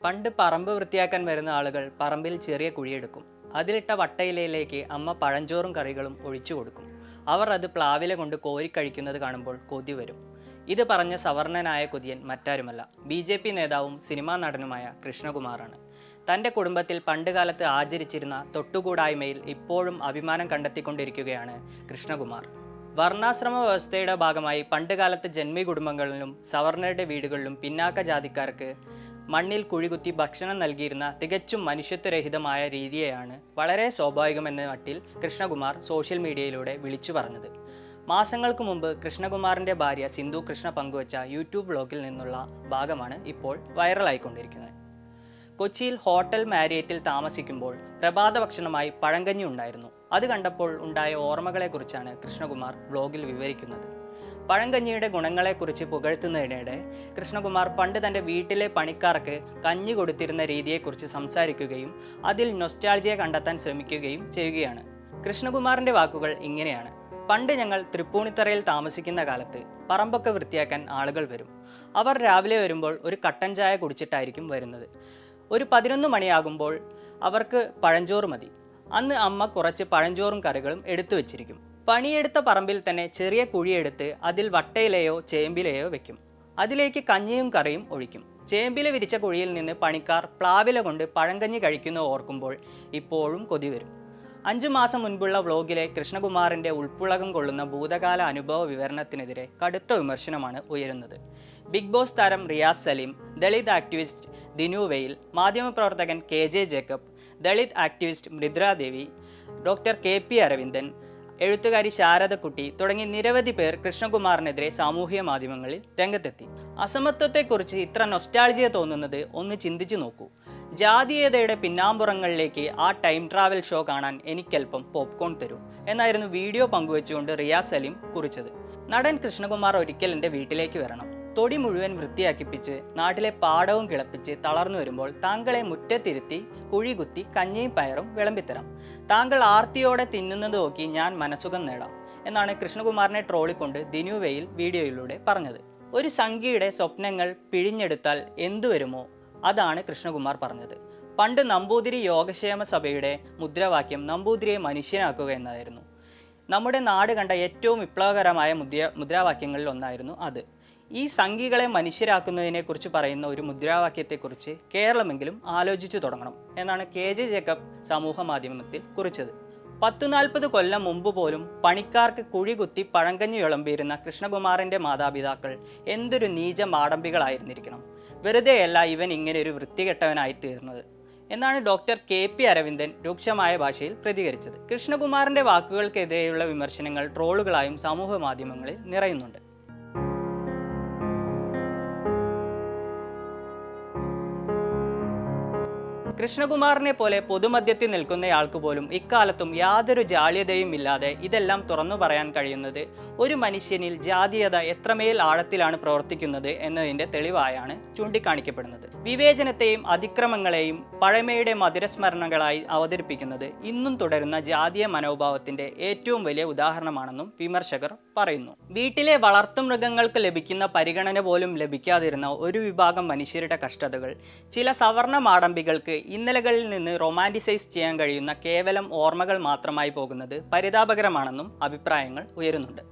പണ്ട് പറമ്പ് വൃത്തിയാക്കാൻ വരുന്ന ആളുകൾ പറമ്പിൽ ചെറിയ കുഴിയെടുക്കും. അതിലിട്ട വട്ടയിലയിലേക്ക് അമ്മ പഴഞ്ചോറും കറികളും ഒഴിച്ചു കൊടുക്കും. അവർ അത് പ്ലാവില കൊണ്ട് കോരിക്കഴിക്കുന്നത് കാണുമ്പോൾ കൊതി വരും. ഇത് പറഞ്ഞ സവർണനായ കൊതിയൻ മറ്റാരുമല്ല, BJP നേതാവും സിനിമാ നടനുമായ കൃഷ്ണകുമാറാണ്. തൻ്റെ കുടുംബത്തിൽ പണ്ടുകാലത്ത് ആചരിച്ചിരുന്ന തൊട്ടുകൂടായ്മയിൽ ഇപ്പോഴും അഭിമാനം കണ്ടെത്തിക്കൊണ്ടിരിക്കുകയാണ് കൃഷ്ണകുമാർ. വർണ്ണാശ്രമ വ്യവസ്ഥയുടെ ഭാഗമായി പണ്ടുകാലത്ത് ജന്മി കുടുംബങ്ങളിലും സവർണരുടെ വീടുകളിലും പിന്നാക്ക ജാതിക്കാർക്ക് മണ്ണിൽ കുഴികുത്തി ഭക്ഷണം നൽകിയിരുന്ന തികച്ചും മനുഷ്യത്വരഹിതമായ രീതിയെയാണ് വളരെ സ്വാഭാവികമെന്ന മട്ടിൽ കൃഷ്ണകുമാർ സോഷ്യൽ മീഡിയയിലൂടെ വിളിച്ചു പറഞ്ഞത്. മാസങ്ങൾക്ക് മുമ്പ് കൃഷ്ണകുമാറിൻ്റെ ഭാര്യ സിന്ധു കൃഷ്ണ പങ്കുവച്ച യൂട്യൂബ് വ്ലോഗിൽ നിന്നുള്ള ഭാഗമാണ് ഇപ്പോൾ വൈറലായിക്കൊണ്ടിരിക്കുന്നത്. കൊച്ചിയിൽ ഹോട്ടൽ മാരിയറ്റിൽ താമസിക്കുമ്പോൾ പ്രഭാത ഭക്ഷണമായി പഴങ്കഞ്ഞി ഉണ്ടായിരുന്നു. അത് കണ്ടപ്പോൾ ഉണ്ടായ ഓർമ്മകളെക്കുറിച്ചാണ് കൃഷ്ണകുമാർ വ്ലോഗിൽ വിവരിക്കുന്നത്. പഴങ്കഞ്ഞിയുടെ ഗുണങ്ങളെക്കുറിച്ച് പുകഴ്ത്തുന്നതിനിടെ കൃഷ്ണകുമാർ പണ്ട് തൻ്റെ വീട്ടിലെ പണിക്കാർക്ക് കഞ്ഞി കൊടുത്തിരുന്ന രീതിയെക്കുറിച്ച് സംസാരിക്കുകയും അതിൽ നൊസ്റ്റാൾജിയ കണ്ടെത്താൻ ശ്രമിക്കുകയും ചെയ്യുകയാണ്. കൃഷ്ണകുമാറിൻ്റെ വാക്കുകൾ ഇങ്ങനെയാണ്: പണ്ട് ഞങ്ങൾ തൃപ്പൂണിത്തറയിൽ താമസിക്കുന്ന കാലത്ത് പറമ്പൊക്കെ വൃത്തിയാക്കാൻ ആളുകൾ വരും. അവർ രാവിലെ വരുമ്പോൾ ഒരു കട്ടൻ ചായ കുടിച്ചിട്ടായിരിക്കും വരുന്നത്. ഒരു 11 മണിയാകുമ്പോൾ അവർക്ക് പഴഞ്ചോറ് മതി. അന്ന് അമ്മ കുറച്ച് പഴഞ്ചോറും കറികളും എടുത്തു വെച്ചിരിക്കും. പണിയെടുത്ത പറമ്പിൽ തന്നെ ചെറിയ കുഴിയെടുത്ത് അതിൽ വട്ടയിലയോ ചേമ്പിലയോ വെക്കും. അതിലേക്ക് കഞ്ഞിയും കറിയും ഒഴിക്കും. ചേമ്പില വിരിച്ച കുഴിയിൽ നിന്ന് പണിക്കാർ പ്ലാവില കൊണ്ട് പഴങ്കഞ്ഞി കഴിക്കുന്നത് ഓർക്കുമ്പോൾ ഇപ്പോഴും കൊതി വരും. 5 മാസം മുൻപുള്ള വ്ലോഗിലെ കൃഷ്ണകുമാറിൻ്റെ ഉൾപ്പുളകം കൊള്ളുന്ന ഭൂതകാല അനുഭവ വിവരണത്തിനെതിരെ കടുത്ത വിമർശനമാണ് ഉയരുന്നത്. ബിഗ് ബോസ് താരം റിയാസ് സലീം, ദളിത് ആക്ടിവിസ്റ്റ് ദിനു വെയിൽ, മാധ്യമപ്രവർത്തകൻ KJ Jacob, Dalit activist Mridradevi, doctor KP Aravindan, എഴുത്തുകാരി ശാരദക്കുട്ടി തുടങ്ങി നിരവധി പേർ കൃഷ്ണകുമാറിനെതിരെ സാമൂഹിക മാധ്യമങ്ങളിൽ രംഗത്തെത്തി. അസമത്വത്തെക്കുറിച്ച് ഇത്ര നൊസ്റ്റാൾജിയ തോന്നുന്നത് ഒന്ന് ചിന്തിച്ചു നോക്കൂ. ജാതീയതയുടെ പിന്നാമ്പുറങ്ങളിലേക്ക് ആ ടൈം ട്രാവൽ ഷോ കാണാൻ എനിക്കല്പം പോപ്കോൺ തരൂ എന്നായിരുന്നു വീഡിയോ പങ്കുവെച്ചുകൊണ്ട് റിയാസ് സലീം കുറിച്ചത്. നടൻ കൃഷ്ണകുമാർ ഒരിക്കൽ എൻ്റെ വീട്ടിലേക്ക് വരണം. തൊടി മുഴുവൻ വൃത്തിയാക്കിപ്പിച്ച് നാട്ടിലെ പാടവും കിളപ്പിച്ച് തളർന്നു വരുമ്പോൾ താങ്കളെ മുറ്റത്തിരുത്തി കുഴി കുത്തി കഞ്ഞിയും പയറും വിളമ്പിത്തരാം. താങ്കൾ ആർത്തിയോടെ തിന്നുന്നത് നോക്കി ഞാൻ മനസുഖം നേടാം എന്നാണ് കൃഷ്ണകുമാറിനെ ട്രോളിക്കൊണ്ട് ദിനു വെയിൽ വീഡിയോയിലൂടെ പറഞ്ഞത്. ഒരു സംഖ്യയുടെ സ്വപ്നങ്ങൾ പിഴിഞ്ഞെടുത്താൽ എന്തു വരുമോ അതാണ് കൃഷ്ണകുമാർ പറഞ്ഞത്. പണ്ട് നമ്പൂതിരി യോഗക്ഷേമ സഭയുടെ മുദ്രാവാക്യം നമ്പൂതിരിയെ മനുഷ്യനാക്കുക എന്നതായിരുന്നു. നമ്മുടെ നാട് കണ്ട ഏറ്റവും വിപ്ലവകരമായ മുദ്രാവാക്യങ്ങളിൽ ഒന്നായിരുന്നു അത്. ഈ സംഘികളെ മനുഷ്യരാക്കുന്നതിനെക്കുറിച്ച് പറയുന്ന ഒരു മുദ്രാവാക്യത്തെക്കുറിച്ച് കേരളമെങ്കിലും ആലോചിച്ചു തുടങ്ങണം എന്നാണ് KJ ജേക്കബ് സമൂഹ മാധ്യമത്തിൽ കുറിച്ചത്. 40 കൊല്ലം മുമ്പ് പോലും പണിക്കാർക്ക് കുഴികുത്തി പഴങ്കഞ്ഞി വിളമ്പിയിരുന്ന കൃഷ്ണകുമാറിൻ്റെ മാതാപിതാക്കൾ എന്തൊരു നീച മാടമ്പികളായിരുന്നിരിക്കണം. വെറുതെയല്ല ഇവൻ ഇങ്ങനെ ഒരു വൃത്തികെട്ടവനായി തീർന്നത് എന്നാണ് ഡോക്ടർ KP അരവിന്ദൻ രൂക്ഷമായ ഭാഷയിൽ പ്രതികരിച്ചത്. കൃഷ്ണകുമാറിൻ്റെ വാക്കുകൾക്കെതിരെയുള്ള വിമർശനങ്ങൾ ട്രോളുകളായും സമൂഹ മാധ്യമങ്ങളിൽ നിറയുന്നുണ്ട്. കൃഷ്ണകുമാറിനെ പോലെ പൊതുമധ്യത്തിൽ നിൽക്കുന്നയാൾക്ക് പോലും ഇക്കാലത്തും യാതൊരു ജാള്യതയും ഇല്ലാതെ ഇതെല്ലാം തുറന്നു പറയാൻ കഴിയുന്നത് ഒരു മനുഷ്യനിൽ ജാതീയത എത്രമേൽ ആഴത്തിലാണ് പ്രവർത്തിക്കുന്നത് എന്നതിൻ്റെ തെളിവായാണ് ചൂണ്ടിക്കാണിക്കപ്പെടുന്നത്. വിവേചനത്തെയും അതിക്രമങ്ങളെയും പഴമയുടെ മധുരസ്മരണകളായി അവതരിപ്പിക്കുന്നത് ഇന്നും തുടരുന്ന ജാതീയ മനോഭാവത്തിൻ്റെ ഏറ്റവും വലിയ ഉദാഹരണമാണെന്നും വിമർശകർ പറയുന്നു. വീട്ടിലെ വളർത്തുമൃഗങ്ങൾക്ക് ലഭിക്കുന്ന പരിഗണന പോലും ലഭിക്കാതിരുന്ന ഒരു വിഭാഗം മനുഷ്യരുടെ കഷ്ടതകൾ ചില സവർണ മാടമ്പികൾക്ക് ഇന്നലകളിൽ നിന്ന് റൊമാൻറ്റിസൈസ് ചെയ്യാൻ കഴിയുന്ന കേവലം ഓർമ്മകൾ മാത്രമായി പോകുന്നത് പരിതാപകരമാണെന്നും അഭിപ്രായങ്ങൾ ഉയരുന്നുണ്ട്.